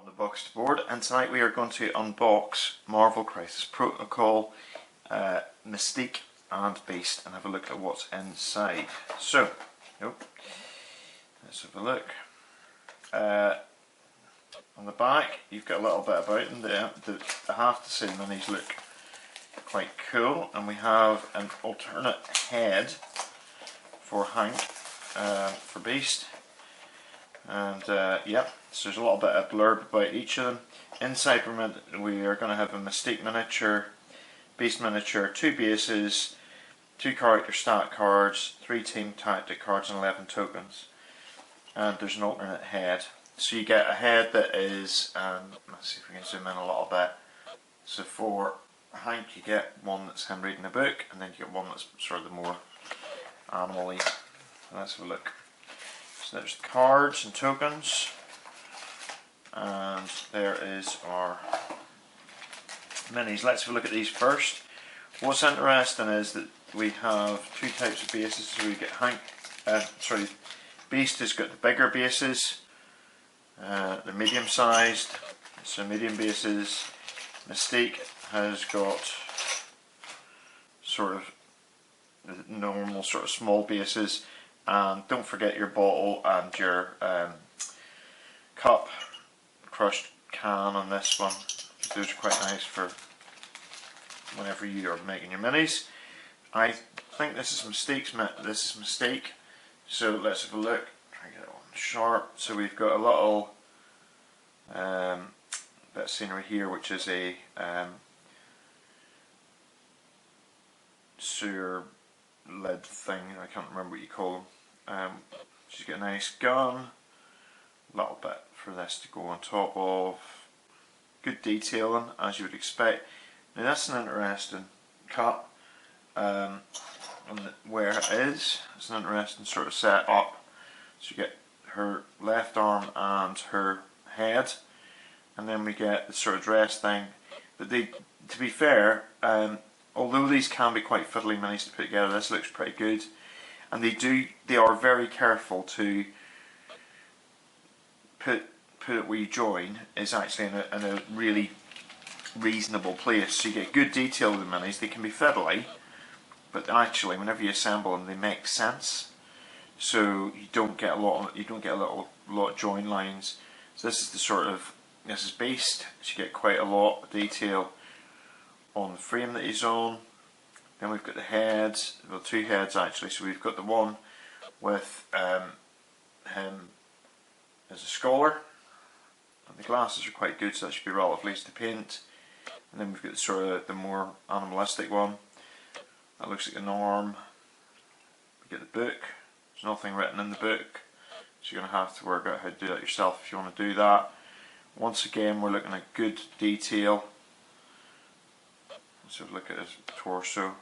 Welcome to Box to Board, and tonight we are going to unbox Marvel Crisis Protocol, Mystique and Beast, and have a look at what's inside. So, let's have a look. On the back, you've got a little bit about them. I have to say, the minis look quite cool, and we have an alternate head for Hank, for Beast. And yep, so there's a little bit of blurb about each of them. Inside we are going to have a Mystique miniature, Beast miniature, 2 bases, 2 character stat cards, 3 team tactic cards and 11 tokens. And there's an alternate head. So you get a head that is, let's see if we can zoom in a little bit. So for Hank you get one that's him reading a book, and then you get one that's sort of the more animal-y. Let's have a look. So there's cards and tokens, and there is our minis. Let's have a look at these first. What's interesting is that we have 2 types of bases. So we get Beast has got the bigger bases, they're medium sized, so medium bases. Mystique has got sort of the normal sort of small bases. And don't forget your bottle and your cup, crushed can on this one. Those are quite nice for whenever you are making your minis. I think this is Mystique. So let's have a look. Try to get it on sharp. So we've got a little bit of scenery here, which is a sewer lid thing. I can't remember what you call them. She's got a nice gun, a little bit for this to go on top of. Good detailing, as you would expect. Now that's an interesting cut on where it is. It's an interesting sort of set up. So you get her left arm and her head, and then we get the sort of dress thing. But to be fair, although these can be quite fiddly minis to put together, this looks pretty good. And they are very careful to put it where you join is actually in a really reasonable place. So you get good detail with the minis. They can be fiddly, but actually whenever you assemble them they make sense. So you don't get a lot of join lines. So this is Beast. So you get quite a lot of detail on the frame that he's on. Then we've got the heads, well 2 heads actually. So we've got the one with him as a scholar, and the glasses are quite good, so that should be relatively easy to paint. And then we've got the more animalistic one. That looks like an arm. We get the book. There's nothing written in the book, so you're going to have to work out how to do that yourself if you want to do that. Once again, we're looking at good detail. Let's have a look at his torso.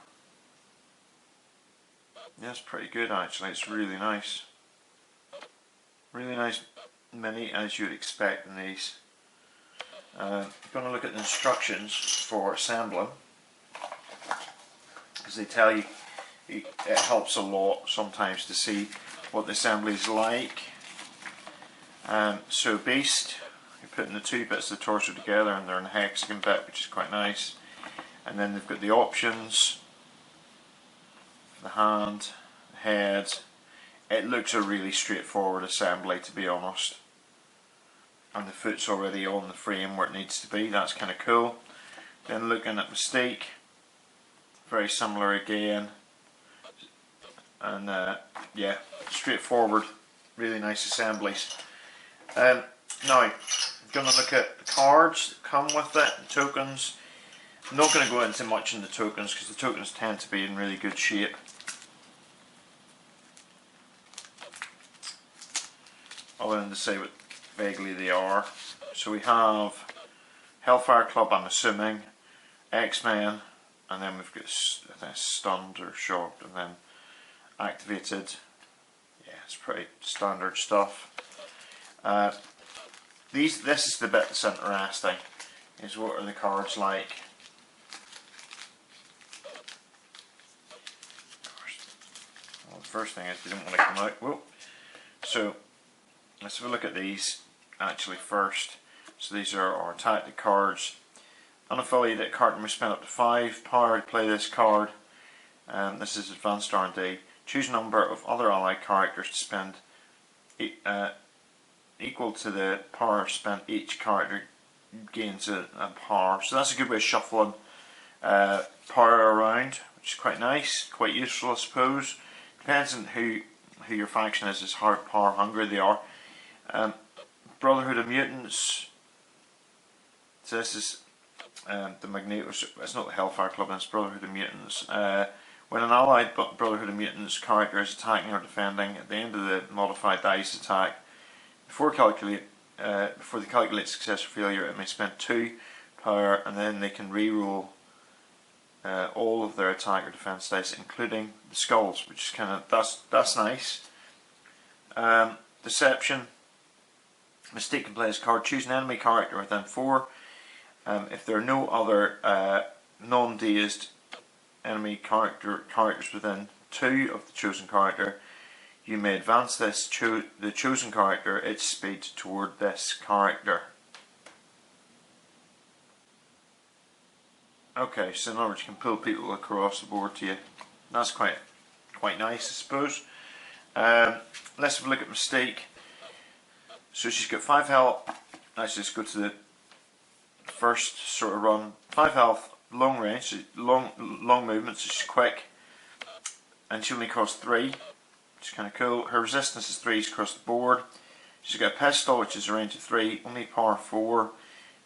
Yeah, it's pretty good actually. It's really nice. Really nice mini, as you would expect in these. You're going to look at the instructions for assembling, because they tell you it helps a lot sometimes to see what the assembly is like. So Beast, you're putting the 2 bits of the torso together, and they're in a hexagon bit, which is quite nice. And then they've got the options, the hand, the head. It looks a really straightforward assembly, to be honest. And the foot's already on the frame where it needs to be. That's kind of cool. Then looking at Mystique, very similar again. And yeah, straightforward, really nice assemblies. Now, I'm going to look at the cards that come with it, the tokens. I'm not going to go into much in the tokens because the tokens tend to be in really good shape. Other than to say what vaguely they are. So we have Hellfire Club, I'm assuming, X-Men, and then we've got stunned or shocked, and then activated. Yeah, it's pretty standard stuff. This is the bit that's interesting, is what are the cards like. Well, the first thing is they don't want to come out. Whoa. So let's have a look at these actually first. So these are our tactic cards. Unaffiliated card may spend up to 5 power to play this card. This is advanced R&D. Choose a number of other allied characters to spend equal to the power spent. Each character gains a power. So that's a good way of shuffling power around, which is quite nice, quite useful I suppose. Depends on who your faction is how power hungry they are. Brotherhood of Mutants. So this is the Magneto. It's not the Hellfire Club, it's Brotherhood of Mutants. When an allied Brotherhood of Mutants character is attacking or defending, at the end of the modified dice attack, before they calculate success or failure, it may spend 2 power, and then they can reroll all of their attack or defense dice, including the skulls, which is that's nice. Deception. Mystique can play this card. Choose an enemy character within 4. If there are no other non-dazed enemy characters within 2 of the chosen character, you may advance the chosen character its speed toward this character. Okay, so in other words, you can pull people across the board to you. That's quite nice, I suppose. Let's have a look at Mystique. So she's got 5 health. Let's just go to the first sort of run. 5 health, long range, so long movement, so she's quick, and she only costs 3, which is kind of cool. Her resistance is 3 across the board. She's got a pistol, which is a range of 3, only power 4.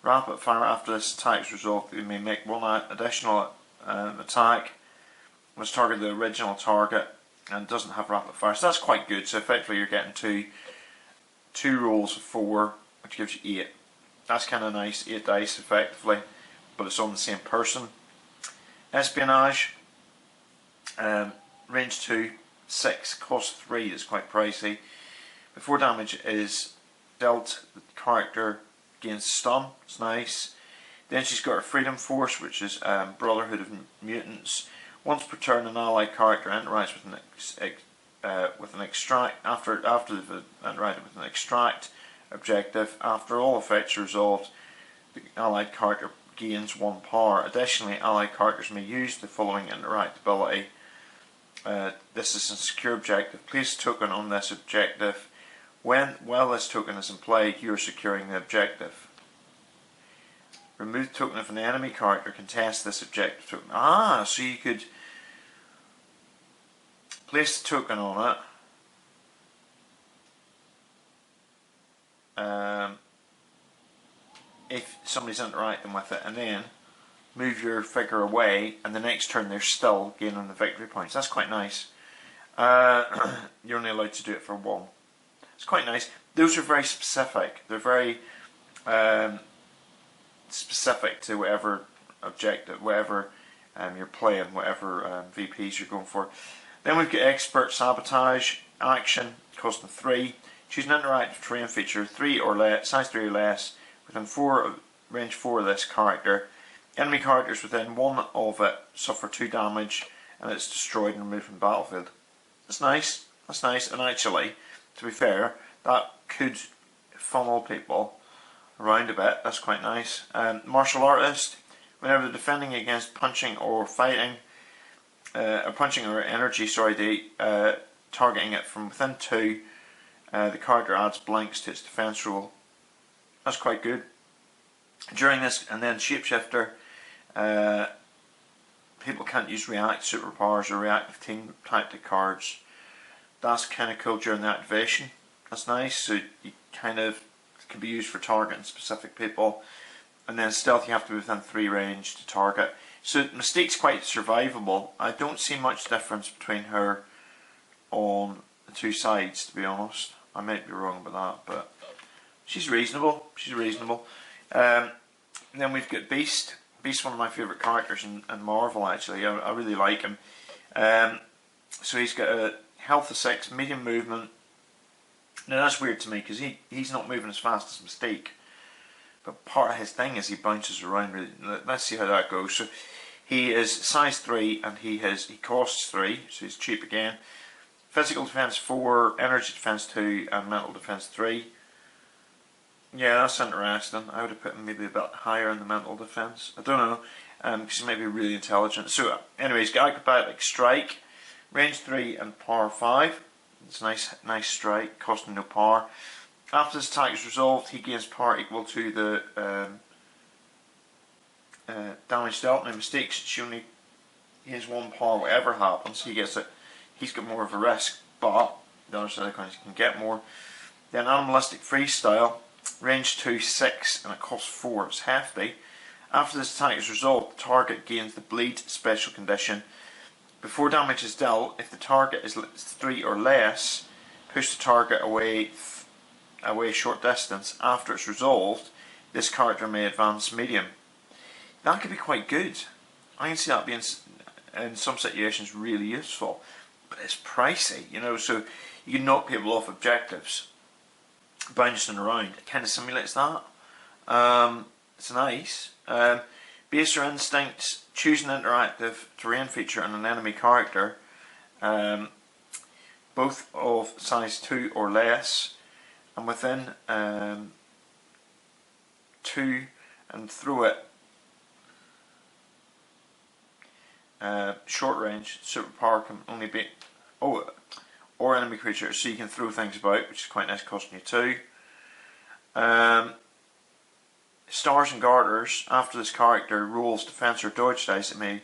Rapid fire. After this attack is resolved, you may make 1 additional attack. Must target the original target, and doesn't have rapid fire, so that's quite good. So effectively you're getting two rolls of 4, which gives you 8. That's kind of nice, 8 dice effectively, but it's on the same person. Espionage, range 2, 6, cost 3, is quite pricey. Before damage is dealt, the character gains stun, it's nice. Then she's got her Freedom Force, which is Brotherhood of Mutants. Once per turn, an allied character interacts with an extract after they've interacted with an extract objective. After all effects are resolved, the allied character gains 1 power. Additionally, allied characters may use the following interact ability. This is a secure objective. Place a token on this objective. While this token is in play, you are securing the objective. Remove the token of an enemy character, contest this objective token. So you could place the token on it. If somebody's interacting with it, and then move your figure away, and the next turn they're still gaining the victory points. That's quite nice. You're only allowed to do it for 1. It's quite nice. Those are very specific. They're very specific to whatever objective, whatever you're playing, whatever VPs you're going for. Then we've got Expert Sabotage action, costing 3. Choose an interactive terrain feature, 3 or less, size 3 or less, within range 4 of this character. Enemy characters within 1 of it suffer 2 damage, and it's destroyed and removed from the battlefield. That's nice. That's nice, and actually, to be fair, that could funnel people around a bit. That's quite nice. Martial Artist. Whenever they're defending against punching or fighting, punching or energy, targeting it from within 2, the character adds blanks to its defense roll. That's quite good. During this, and then Shapeshifter, people can't use react superpowers or reactive team tactic cards. That's kind of cool during the activation. That's nice. So you kind of can be used for targeting specific people. And then stealth, you have to be within 3 range to target. So Mystique's quite survivable. I don't see much difference between her on the 2 sides, to be honest. I might be wrong about that, but she's reasonable. She's reasonable. Then we've got Beast. Beast's one of my favourite characters in Marvel, actually. I really like him. So he's got a health of 6, medium movement. Now that's weird to me because he's not moving as fast as Mystique. But part of his thing is he bounces around really. Let's see how that goes. So he is size 3 and he costs 3, so he's cheap again. Physical defense 4, energy defense 2, and mental defense 3. Yeah, that's interesting. I would have put him maybe a bit higher in the mental defence. I don't know, because he might be really intelligent. So, anyways, acrobatic strike, range 3 and power 5. It's a nice strike, costing no power. After this attack is resolved, he gains power equal to the damage dealt. Now, mistakes, he has 1 power. Whatever happens, he gets it. He's got more of a risk, but the other side of the coin, he can get more. Then animalistic freestyle, range 2, 6, and it costs 4. It's hefty. After this attack is resolved, the target gains the bleed special condition. Before damage is dealt, if the target is 3 or less, push the target away a short distance. After it's resolved, this character may advance medium. That could be quite good. I can see that being, in some situations, really useful. But it's pricey, you know, so you can knock people off objectives, bouncing around. It kind of simulates that. It's nice. Baser instincts, choose an interactive terrain feature and an enemy character, both of size 2 or less, and within 2, and throw it short range. Superpower can only be or enemy creature, so you can throw things about, which is quite nice, costing you 2. Stars and garters. After this character rolls defense or dodge dice, it may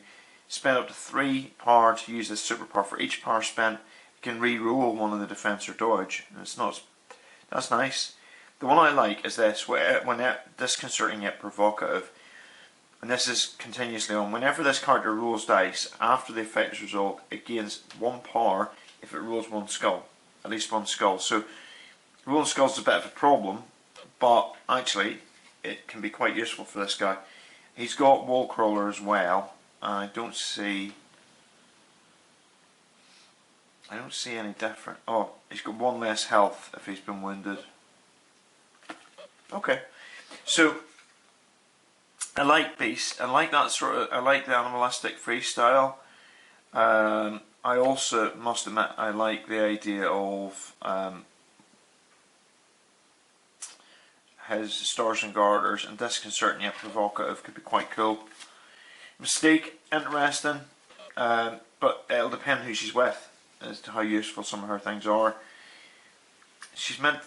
spend up to 3 power to use this superpower. For each power spent, you can re-roll one of the defense or dodge. And it's not. That's nice. The one I like is this: when disconcerting yet provocative, and this is continuously on. Whenever this character rolls dice, after the effect is resolved, it gains 1 power if it rolls 1 skull, at least 1 skull. So rolling skulls is a bit of a problem, but actually it can be quite useful for this guy. He's got wall crawler as well. I don't see any different. Oh, he's got 1 less health if he's been wounded. Okay, so I like Beast. I like that I like the animalistic freestyle. I also must admit I like the idea of his stars and garters, and disconcerting yet provocative could be quite cool. Mystique, interesting, but it'll depend who she's with as to how useful some of her things are. She's meant,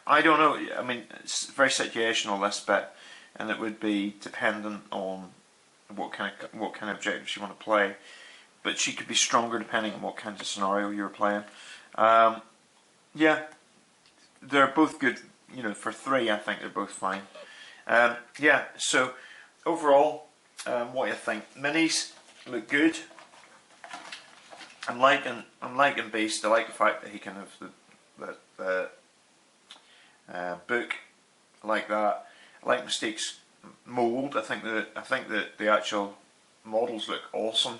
I don't know, I mean, it's very situational, this bit, and it would be dependent on what kind of objectives you want to play. But she could be stronger depending on what kind of scenario you're playing. Yeah, they're both good. You know, for 3, I think they're both fine. Yeah. So overall, what do you think? Minis look good. I'm liking Beast. I like the fact that he can have the book. I like that. I like Mystique's mould. I think that the actual models look awesome.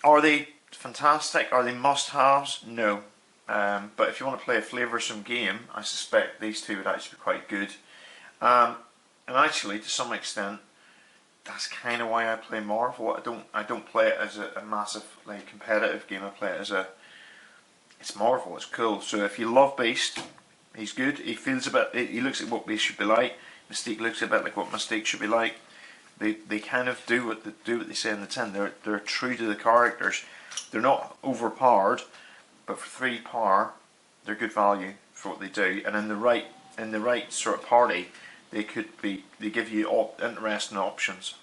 Are they fantastic? Are they must-haves? No. But if you want to play a flavoursome game, I suspect these 2 would actually be quite good. And actually, to some extent, that's kind of why I play Marvel. I don't play it as a massive competitive game. I play it as it's Marvel. It's cool. So if you love Beast, he's good. He feels a bit. He looks like what Beast should be like. Mystique looks a bit like what Mystique should be like. They kind of do what they say in the tin. They're true to the characters. They're not overpowered, but for 3 power, they're good value for what they do. And in the right sort of party, they give you interesting options.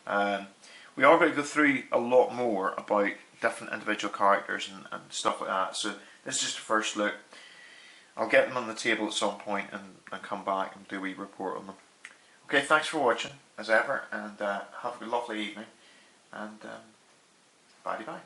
We are going to go through a lot more about different individual characters and stuff like that. So this is just a first look. I'll get them on the table at some point and come back and do a wee report on them. Okay, thanks for watching, as ever, and have a lovely evening, and bye-bye.